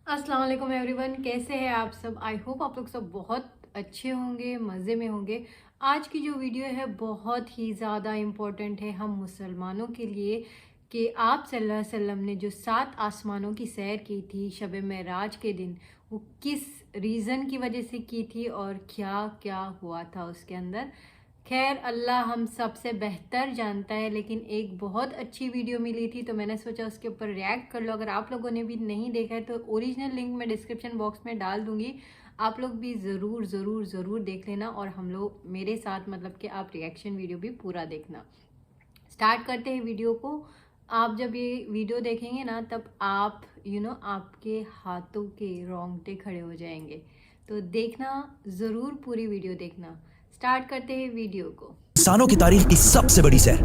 अस्सलाम वालेकुम एवरीवन, कैसे हैं आप सब। आई होप आप लोग सब बहुत अच्छे होंगे, मज़े में होंगे। आज की जो वीडियो है बहुत ही ज़्यादा इम्पोर्टेंट है हम मुसलमानों के लिए कि आप सल्लल्लाहु अलैहि वसल्लम ने जो 7 आसमानों की सैर की थी शब मेराज के दिन, वो किस रीज़न की वजह से की थी और क्या क्या हुआ था उसके अंदर। खैर अल्लाह हम सब से बेहतर जानता है, लेकिन एक बहुत अच्छी वीडियो मिली थी तो मैंने सोचा उसके ऊपर रिएक्ट कर लो। अगर आप लोगों ने भी नहीं देखा है तो ओरिजिनल लिंक मैं डिस्क्रिप्शन बॉक्स में डाल दूंगी, आप लोग भी ज़रूर ज़रूर ज़रूर देख लेना और हम लोग मेरे साथ मतलब कि आप रिएक्शन वीडियो भी पूरा देखना। स्टार्ट करते हैं वीडियो को। आप जब ये वीडियो देखेंगे ना तब आप आपके हाथों के रोंगटे खड़े हो जाएंगे, तो देखना ज़रूर, पूरी वीडियो देखना। स्टार्ट करते हैं वीडियो को। इंसानों की तारीख की सबसे बड़ी सैर,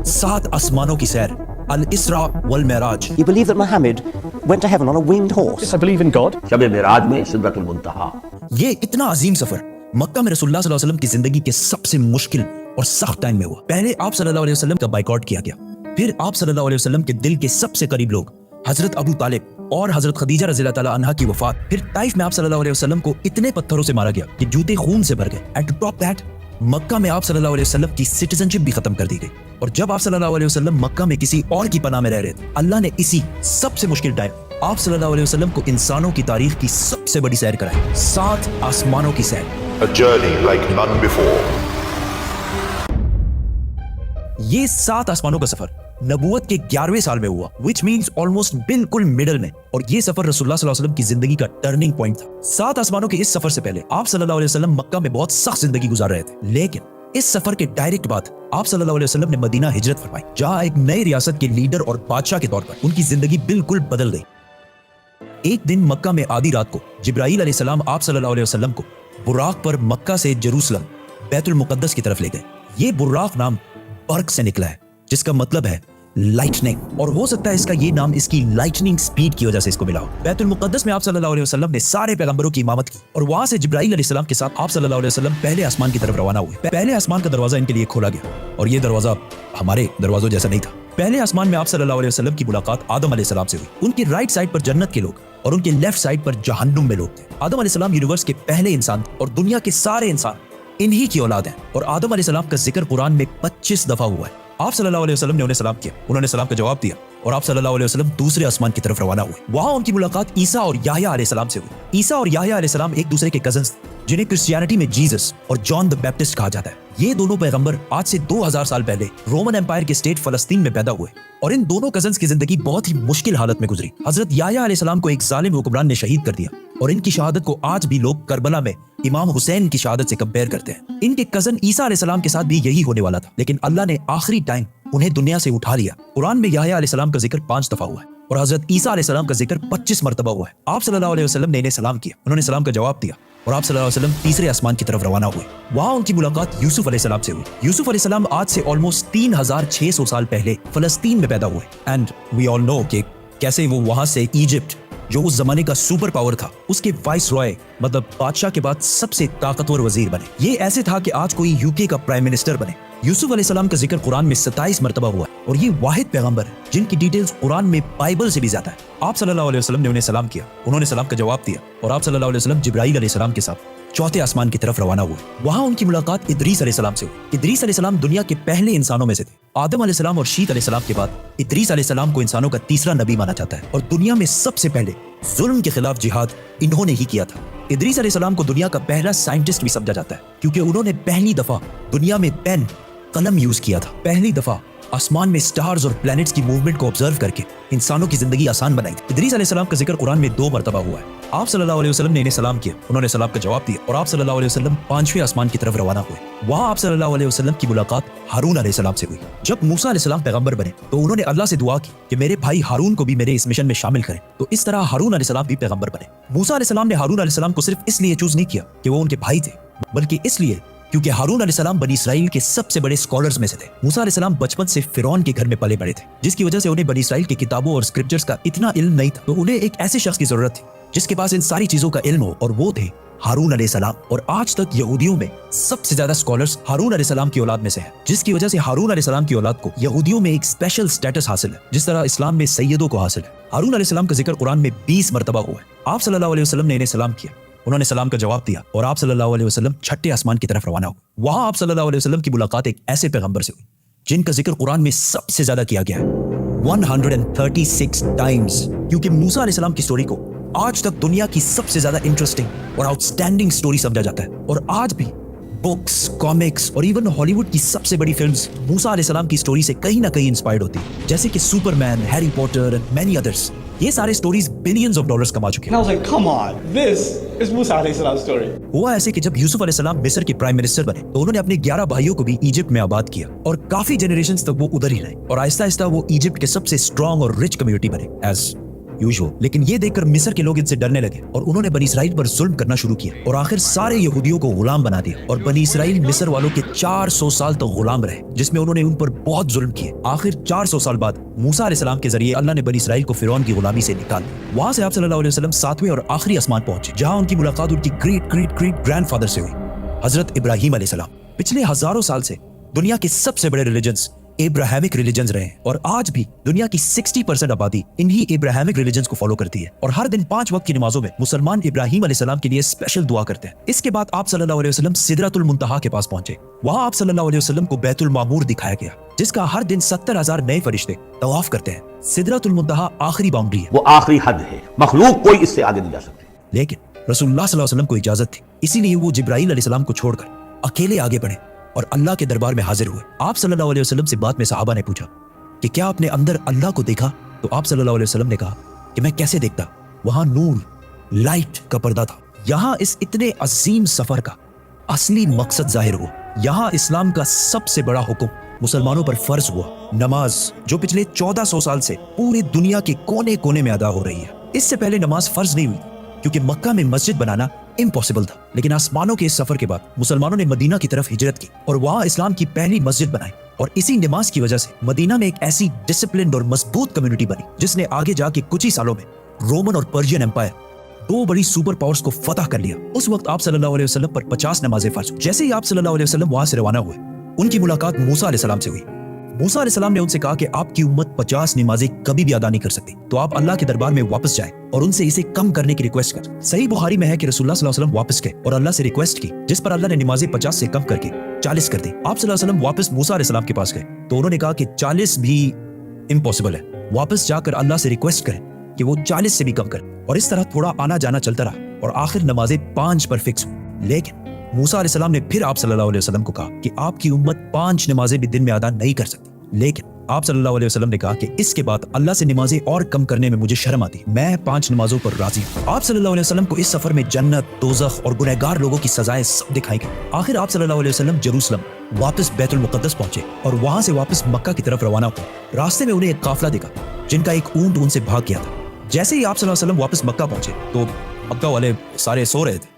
7 आसमानों की सैर, अल इसरा वल Meraj. You believe that Muhammad went to heaven on a winged horse? Yes, I believe in God. शब मेराज में सिदरतुल मुंतहा। ये इतना अजीम सफर मक्का में रसूलुल्लाह सल्लल्लाहु अलैहि वसल्लम की जिंदगी के सबसे मुश्किल और सख्त टाइम में हुआ। पहले आप सल्लल्लाहु अलैहि वसल्लम का बाइकआउट किया गया, फिर आप सल्लल्लाहु अलैहि वसल्लम के दिल के सबसे करीब लोग हजरत अबू तालिब और हजरत खदीजा रज़ियल्लाहु ताला अन्हा की वफात, फिर ताइफ में आप सल्लल्लाहु अलैहि वसल्लम को इतने पत्थरों से मारा गया कि जूते खून से भर गए। एंड टू टॉप दैट, मक्का में आप सल्लल्लाहु अलैहि वसल्लम की सिटीजनशिप भी खत्म कर दी गई। और जब आप सल्लल्लाहु अलैहि वसल्लम मक्का में किसी और की पनाह में रह रहे थे, अल्लाह ने इसी सबसे मुश्किल टाइम आप सल्लल्लाहु अलैहि वसल्लम को इंसानों की तारीख की सबसे बड़ी सैर कराई, 7 आसमानों की सैर। A journey like none before. ये 7 आसमानों का सफर नबूवत के 11वें साल में हुआ, which means almost बिल्कुल मिडल में। और ये सफर रसूलुल्लाह सल्लल्लाहु अलैहि वसल्लम की जिंदगी का टर्निंग पॉइंट था। 7 आसमानों के इस सफर से पहले आप सल्लल्लाहु अलैहि वसल्लम मक्का में बहुत सख्त जिंदगी गुजार रहे थे, लेकिन इस सफर के डायरेक्ट बाद आप सल्लल्लाहु अलैहि वसल्लम ने मदीना हिजरत फरमाई, जहां एक नई रियासत के लीडर और बादशाह के तौर पर उनकी जिंदगी बिल्कुल बदल गई। एक दिन मक्का में आधी रात को जिब्राईल अलैहिस्सलाम आप सल्लल्लाहु अलैहि वसल्लम को बुराक पर मक्का से जेरूसलम बैतुल मुकद्दस की तरफ ले गए। ये बुराक नाम बर्क से निकला है, जिसका मतलब है लाइटनिंग, और हो सकता है इसका ये नाम इसकी लाइटनिंग स्पीड की वजह से इसको मिला हो। बैतुल मुकद्दस में आप सल्लल्लाहु अलैहि वसल्लम ने सारे पैगंबरों की इमामत की और वहां से जिब्राईल अलैहिस्सलाम के साथ आप सल्लल्लाहु अलैहि वसल्लम पहले आसमान की तरफ रवाना हुए। पहले आसमान का दरवाजा इनके लिए खोला गया और ये दरवाजा हमारे दरवाजों जैसा नहीं था। पहले आसमान में आप सल्लल्लाहु अलैहि वसल्लम की मुलाकात आदम अलैहिस्सलाम से हुई। उनकी राइट साइड पर जन्नत के लोग और उनके लेफ्ट साइड पर जहन्नुम में लोग थे। आदम अलैहिस्सलाम यूनिवर्स के पहले इंसान और दुनिया के सारे इंसान इन्हीं की औलाद हैं, और आदम अलैहिस्सलाम का जिक्र कुरान में 25 दफा हुआ है। आप सल्लल्लाहु अलैहि वसल्लम ने उन्हें सलाम किया, उन्होंने सलाम का जवाब दिया और आप सल्लल्लाहु अलैहि वसल्लम दूसरे आसमान की तरफ रवाना हुए। वहां उनकी मुलाकात ईसा और याह्या अलैहिस्सलाम से हुई। ईसा और याह्या अलैहिस्सलाम एक दूसरे के कजन्स थे, जिन्हें क्रिश्चियनिटी में जीसस और जॉन द बैप्टिस्ट कहा जाता है। ये दोनों पैगंबर आज से 2000 साल पहले रोमन एम्पायर के स्टेट फलस्तीन में पैदा हुए और इन दोनों कजन्स की जिंदगी बहुत ही मुश्किल हालत में गुजरी। हजरत याह्या अलैहिस्सलाम को एक जालिम हुक्मरान ने शहीद कर दिया और इनकी शहादत को आज भी लोग करबला में इमाम हुसैन की शहादत से कंपेयर करते हैं। इनके कजन ईसा अलैहिस्सलाम के साथ भी यही होने वाला था, लेकिन अल्लाह ने आखिरी टाइम उन्हें दुनिया से उठा लिया। कुरान में याह्या अलैहिस्सलाम का जिक्र 5 दफा हुआ है और हजरत ईसा अलैहिस्सलाम का जिक्र 25 मरतबा हुआ है। आप सल्लल्लाहु अलैहि वसल्लम ने इन्हें सलाम किया, उन्होंने सलाम का जवाब दिया और आप सल्लल्लाहु अलैहि वसल्लम तीसरे आसमान की तरफ रवाना हुए। वहां उनकी मुलाकात यूसुफ अलैहिस्सलाम से हुई। यूसुफ अलैहिस्सलाम आज से ऑलमोस्ट 3600 साल पहले फलस्तीन में पैदा हुए, एंड वी ऑल नो कि कैसे वो वहां से इजिप्ट, जो उस जमाने का सुपर पावर था, उसके वाइस रॉय मतलब बादशाह के बाद सबसे ताकतवर वजीर बने। ये ऐसे था कि आज कोई यूके का प्राइम मिनिस्टर बने। यूसुफ अलैहिस्सलाम का जिक्र कुरान में 27 मरतबा हुआ है और ये वाहिद पैगंबर है जिनकी डिटेल्स कुरान में बाइबल से भी ज्यादा है। आप सल्लल्लाहु अलैहि वसल्लम ने उन्हें सलाम किया, उन्होंने सलाम का जवाब दिया और आप सल्लल्लाहु अलैहि वसल्लम जिब्राईल अलैहिस्सलाम के साथ चौथे आसमान की तरफ रवाना हुए। वहां उनकी मुलाकात इदरीस अलैहिस्सलाम से हुई। इदरीस अलैहिस्सलाम दुनिया के पहले इंसानों में से थे। आदम अलैहिस्सलाम और शीत अलैहिस्सलाम के बाद इदरीस अलैहिस्सलाम को इंसानों का तीसरा नबी माना जाता है और दुनिया में सबसे पहले जुल्म के खिलाफ जिहाद इन्होंने ही किया था। इदरीस अलैहिस्सलाम को दुनिया का पहला साइंटिस्ट भी समझा जाता है क्योंकि उन्होंने पहली दफा दुनिया में पेन कलम यूज किया था। पहली दफा आसमान में स्टार्स और प्लैनेट्स की मूवमेंट को ऑब्जर्व करके इंसानों की जिंदगी आसान बनाई थी। इदरीस अलैहिस्सलाम का जिक्र कुरान में 2 मरतबा हुआ है। आप सल्लल्लाहु अलैहि वसल्लम ने इन्हें सलाम किया, उन्होंने सलाम का जवाब दिया और आप सल्लल्लाहु अलैहि वसल्लम 5वें आसमान की तरफ रवाना हुए। वहां आप सल्लल्लाहु अलैहि वसल्लम की मुलाकात हारून अलैहिस्सलाम से हुई। जब मूसा अलैहिस्सलाम पैगंबर बने तो उन्होंने अल्लाह से दुआ की कि मेरे भाई हारून को भी मेरे इस मिशन में शामिल करें, तो इस तरह हारून अलैहिस्सलाम भी पैगंबर बने। मूसा अलैहिस्सलाम ने हारून अलैहिस्सलाम को सिर्फ इसलिए चूज नहीं किया कि वो उनके भाई थे, बल्कि इसलिए क्योंकि हारून अलैहिस्सलाम बनी इसराइल के सबसे बड़े स्कॉलर्स में से थे। मूसा अलैहिस्सलाम बचपन से फिरौन के घर में पले बड़े थे, जिसकी वजह से उन्हें बनी इसराइल की किताबों और स्क्रिप्चर्स का इतना इल्म नहीं था। तो उन्हें एक ऐसे शख्स की जरूरत थी जिसके पास इन सारी चीजों का इल्म हो, और वो थे हारून अलैहिस्सलाम। और आज तक यहूदियों में सबसे ज्यादा स्कॉलर्स हारून अलैहिस्सलाम की औलाद में से हैं, जिसकी वजह से हारून अलैहिस्सलाम की औलाद को यहूदियों में एक स्पेशल स्टेटस हासिल है, जिस तरह इस्लाम में सैयदों को हासिल है। हारून अलैहिस्सलाम का जिक्र कुरान में 20 मरतबा हुआ है। आप सल्लल्लाहु अलैहि वसल्लम ने इन्हें सलाम किया, उन्होंने सलाम का जवाब दिया और आप सल्लल्लाहु अलैहि वसल्लम छठे आसमान की तरफ रवाना हुए। वहां आप सल्लल्लाहु अलैहि वसल्लम की मुलाकात एक ऐसे पैगंबर से हुई जिनका जिक्र कुरान में सबसे ज्यादा किया गया है, 136 टाइम्स, क्योंकि मूसा अलैहिस्सलाम की स्टोरी को आज तक दुनिया की सबसे ज्यादा इंटरेस्टिंग और आउटस्टैंडिंग स्टोरी समझा जाता है। और आज भी बुक्स, कॉमिक्स और इवन हॉलीवुड की सबसे बड़ी फिल्म्स मूसा अलैहिस्सलाम की स्टोरी से कहीं ना कहीं इंस्पायर्ड होती है, जैसे कि Superman, Harry Potter and many others. ये सारे स्टोरीज बिलियंस ऑफ डॉलर्स कमा चुके And I हैं। was like, come on, this is Musa alayhi salam's story. हुआ ऐसे कि जब यूसुफ अलैहिस्सलाम मिस्र के प्राइम मिनिस्टर बने तो उन्होंने अपने 11 भाइयों को भी इजिप्ट में आबाद किया और काफी जनरेशंस तक वो उधर ही रहे और आहिस्ता आहिस्ता वो इजिप्ट के सबसे स्ट्रॉन्ग और रिच कम्युनिटी बने एज यूजुअल। लेकिन ये देखकर मिस्र के लोग इनसे डरने लगे और उन्होंने बनी इसराइल पर जुल्म करना शुरू किया और आखिर सारे यहूदियों को गुलाम बना दिया और बनी इसराइल मिस्र वालों के 400 साल तक गुलाम रहे, जिसमें उन्होंने उन पर बहुत जुल्म किए। आखिर 400 साल बाद मूसा अलैहिस्सलाम के जरिए अल्लाह ने बनी इसराइल को फिरौन की गुलामी से निकाल दिया। वहां से आप सल्लल्लाहु अलैहि वसल्लम 7वें और आखिरी आसमान पहुंचे, जहां उनकी मुलाकात उनकी ग्रेट ग्रेट ग्रेट ग्रैंडफादर से हुई, हजरत इब्राहिम अलैहिस्सलाम। पिछले हजारों साल से दुनिया के सबसे बड़े रिलीजन्स एब्राहमिक रिलीजन्स रहे हैं और आज भी दुनिया की 60% आबादी इन्हीं एब्राहमिक रिलीजन्स को फॉलो करती है और हर दिन 5 वक्त की नमाजों में मुसलमान इब्राहिम अलैहिस्सलाम के लिए स्पेशल दुआ करते हैं। इसके बाद आप सल्लल्लाहु अलैहि वसल्लम सिदरतुल मुंतहा के पास पहुंचे। वहां आप सल्लल्लाहु अलैहि वसल्लम को बैतुल मामूर दिखाया गया, जिसका हर दिन 70,000 नए फरिश्ते तवाफ करते हैं। सिदरतुल मुंतहा आखिरी बाउंड्री है, वो आखिरी हद है, मखलूक कोई इससे आगे नहीं जा सकती। लेकिन रसूलुल्लाह सल्लल्लाहु अलैहि वसल्लम को इजाजत थी, इसीलिए वो जिब्राइल अलैहिस्सलाम को छोड़कर अकेले आगे बढ़े और अल्लाह के दरबार में हाजिर हुए। आप सल्लल्लाहु अलैहि वसल्लम से बाद में सहाबा ने पूछा कि क्या आपने अंदर अल्लाह को देखा? तो आप सल्लल्लाहु अलैहि वसल्लम ने कहा कि मैं कैसे देखता, वहां नूर, लाइट का पर्दा था। यहां इस इतने अजीम सफर का असली मकसद जाहिर हुआ। यहां इस्लाम का सबसे बड़ा हुक्म मुसलमानों पर फर्ज हुआ, नमाज, जो पिछले 1400 साल से पूरी दुनिया के कोने कोने में अदा हो रही है। इससे पहले नमाज फर्ज नहीं हुई क्योंकि मक्का में मस्जिद बनाना इम्पॉसिबल था, लेकिन आसमानों के इस सफर के बाद मुसलमानों ने मदीना की तरफ हिजरत की और वहां इस्लाम की पहली मस्जिद बनाई और इसी नमाज की वजह से मदीना में एक ऐसी डिसिप्लिन्ड और मजबूत कम्युनिटी बनी जिसने आगे जाके कुछ ही सालों में रोमन और पर्शियन एम्पायर, 2 बड़ी सुपर पावर्स को फतह कर लिया। उस वक्त आप सल्लल्लाहु अलैहि वसल्लम पर 50 नमाजें फर्ज। जैसे ही आप सल्लल्लाहु अलैहि वसल्लम वहां से रवाना हुए, उनकी मुलाकात मूसा अलैहिस्सलाम से हुई। मूसा अलैहिस्सलाम ने उनसे कहा कि आपकी उम्मत 50 नमाजें कभी भी अदा नहीं कर सकती, तो आप अल्लाह के दरबार में वापस जाएं और उनसे इसे कम करने की रिक्वेस्ट कर। सही बुखारी में है कि रसूलुल्लाह सल्लल्लाहु अलैहि वसल्लम वापस गए और अल्लाह से रिक्वेस्ट की, जिस पर अल्लाह ने नमाजें 50 से कम करके 40 कर दी। आप सल्लल्लाहु अलैहि वसल्लम वापस मूसा अलैहिस्सलाम के पास गए तो उन्होंने कहा कि 40 भी इम्पॉसिबल है, वापस जाकर अल्लाह से रिक्वेस्ट करें कि वो 40 से भी कम करें। और इस तरह थोड़ा आना जाना चलता रहा और आखिर नमाजें 5 पर फिक्स हुई। लेकिन मूसा अलैहिस्सलाम ने फिर आप सल्लल्लाहु अलैहि वसल्लम को कहा कि आपकी उम्मत 5 नमाजें भी दिन में अदा नहीं कर सकती। लेकिन आप सल्लल्लाहु अलैहि वसल्लम ने कहा कि इसके बाद अल्लाह से नमाजें और कम करने में मुझे शर्म आती, मैं 5 नमाजों पर राजी हूं। आप सल्लल्लाहु अलैहि वसल्लम को इस सफर में जन्नत, दोज़ख और गुनहगार लोगों की सजाएं सब दिखाई गई। आखिर आप सल्लल्लाहु अलैहि वसल्लम जेरूसलम वापस बैतुल मुक़द्दस पहुंचे और वहां से वापस मक्का की तरफ रवाना हुए। रास्ते में उन्हें एक काफिला दिखा जिनका एक ऊंट उनसे भाग गया था। जैसे ही आप सल्लल्लाहु अलैहि वसल्लम वापस मक्का पहुंचे तो मक्का वाले सारे सो रहे थे,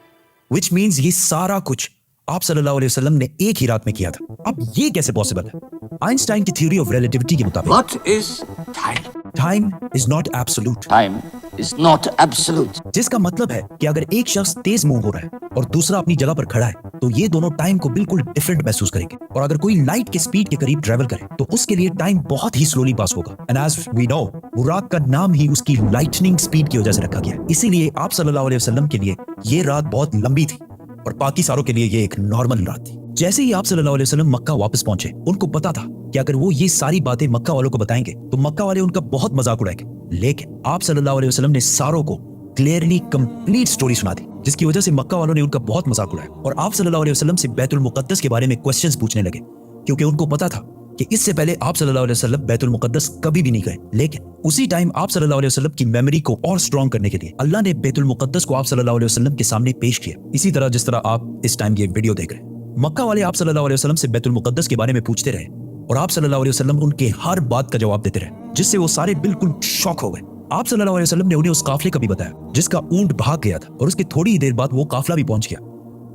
विच मीन्स ये सारा कुछ आप सल्लल्लाहु अलैहि वसल्लम ने एक ही रात में किया था। अब ये कैसे पॉसिबल है? आइंस्टाइन की थ्योरी ऑफ रिलेटिविटी के मुताबिक What is time? Time is not absolute, Time is not absolute. जिसका मतलब है कि अगर एक शख्स तेज मूव हो रहा है और दूसरा अपनी जगह पर खड़ा है तो ये दोनों टाइम को बिल्कुल डिफरेंट महसूस करेंगे। और अगर कोई लाइट के स्पीड के करीब ट्रेवल करे तो उसके लिए टाइम बहुत ही स्लोली पास होगा। एंड एज वी नो, बुराक का नाम ही उसकी लाइटनिंग स्पीड की वजह से रखा गया। इसीलिए आप सल्लल्लाहु अलैहि वसल्लम के लिए ये रात बहुत लंबी थी और बाकी सारों के लिए ये एक नॉर्मल रात थी। जैसे ही आप सल्लल्लाहु अलैहि वसल्लम मक्का वापस पहुंचे, उनको पता था कि अगर वो ये सारी बातें मक्का वालों को बताएंगे तो मक्का वाले उनका बहुत मजाक उड़ाएंगे। लेकिन आप सल्लल्लाहु अलैहि वसल्लम ने सारों को क्लियरली कंप्लीट स्टोरी सुना दी, जिसकी वजह से मक्का वालों ने उनका बहुत मजाक उड़ाया और आप सल्लल्लाहु अलैहि वसल्लम से बैतुल मुक़द्दस के बारे में क्वेश्चंस पूछने लगे, क्योंकि उनको पता था कि इससे पहले आप सल्लल्लाहु अलैहि वसल्लम बैतुल मुक़द्दस कभी भी नहीं गए। लेकिन उसी टाइम आप सल्लल्लाहु अलैहि वसल्लम की मेमोरी को और स्ट्रॉन्ग करने के लिए अल्लाह ने बैतुल मुक़द्दस को आप सल्लल्लाहु अलैहि वसल्लम के सामने पेश किया, इसी तरह जिस तरह आप इस टाइम ये वीडियो देख रहे हैं। मक्का वाले आप सल्लल्लाहु अलैहि वसल्लम से बैतुल मुक़द्दस के बारे में पूछते रहे और आप सल्लल्लाहु अलैहि वसल्लम उनके हर बात का जवाब देते रहे, जिससे वो सारे बिल्कुल शॉक हो गए। आप सल्लल्लाहु अलैहि वसल्लम ने उन्हें उस काफिले का भी बताया जिसका ऊंट भाग गया था और उसके थोड़ी ही देर बाद वो काफिला भी पहुंच गया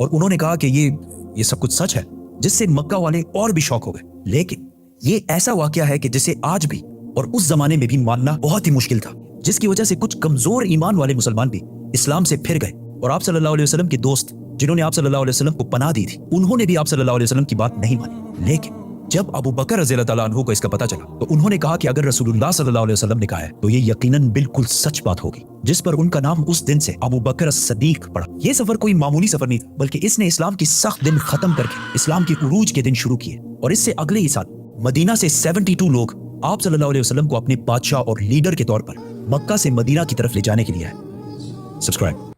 और उन्होंने कहा कि ये सब कुछ सच है, जिससे मक्का वाले और भी शॉक हो गए। लेकिन ये ऐसा वाकया है कि जिसे आज भी और उस जमाने में भी मानना बहुत ही मुश्किल था, जिसकी वजह से कुछ कमजोर ईमान वाले मुसलमान भी इस्लाम से फिर गए और आप सल्लल्लाहु अलैहि वसल्लम के दोस्त जिन्होंने आप सल्लल्लाहु अलैहि वसल्लम को पनाह दी थी, उन्होंने भी आप सल्लल्लाहु अलैहि वसल्लम की बात नहीं मानी। लेकिन जब अबू बकर रज़ी अल्लाह ताला अन्हु को इसका पता चला तो उन्होंने कहा कि अगर रसूलुल्लाह सल्लल्लाहु अलैहि वसल्लम ने कहा है तो ये यकीनन बिल्कुल सच बात होगी, जिस पर उनका नाम उस दिन से अबू बकर सदीक पड़ा। ये सफर कोई मामूली सफर नहीं था, बल्कि इसने इस्लाम की सख्त दिन खत्म करके इस्लाम के उरूज के दिन शुरू किए। और इससे अगले ही साल मदीना से 72 लोग आप सल्लल्लाहु अलैहि वसल्लम को अपने बादशाह और लीडर के तौर पर मक्का से मदीना की तरफ ले जाने के लिए आए। सब्सक्राइब।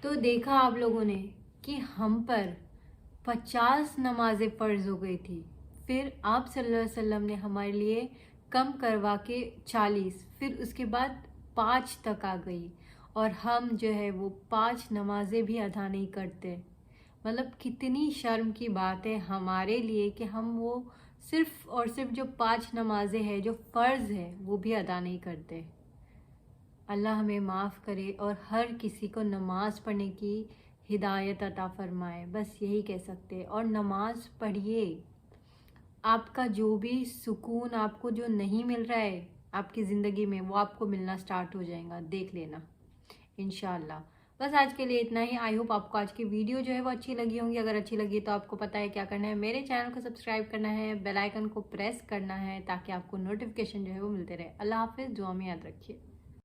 तो देखा आप लोगों ने कि हम पर 50 नमाजें फ़र्ज हो गई थी, फिर आप सल्लल्लाहु अलैहि वसल्लम ने हमारे लिए कम करवा के 40, फिर उसके बाद 5 तक आ गई, और हम जो है वो 5 नमाजें भी अदा नहीं करते। मतलब कितनी शर्म की बात है हमारे लिए कि हम वो सिर्फ़ और सिर्फ जो 5 नमाजें हैं जो फ़र्ज़ है वो भी अदा नहीं करते। अल्लाह हमें माफ़ करे और हर किसी को नमाज़ पढ़ने की हिदायत अता फरमाए, बस यही कह सकते हैं। और नमाज़ पढ़िए, आपका जो भी सुकून आपको जो नहीं मिल रहा है आपकी ज़िंदगी में वो आपको मिलना स्टार्ट हो जाएगा, देख लेना इंशाअल्लाह। बस आज के लिए इतना ही। आई होप आपको आज की वीडियो जो है वो अच्छी लगी होंगी। अगर अच्छी लगी तो आपको पता है क्या करना है, मेरे चैनल को सब्सक्राइब करना है, बेल आइकन को प्रेस करना है ताकि आपको नोटिफिकेशन जो है वो मिलते रहे। अल्लाह हाफिज़, दुआ में याद रखिए।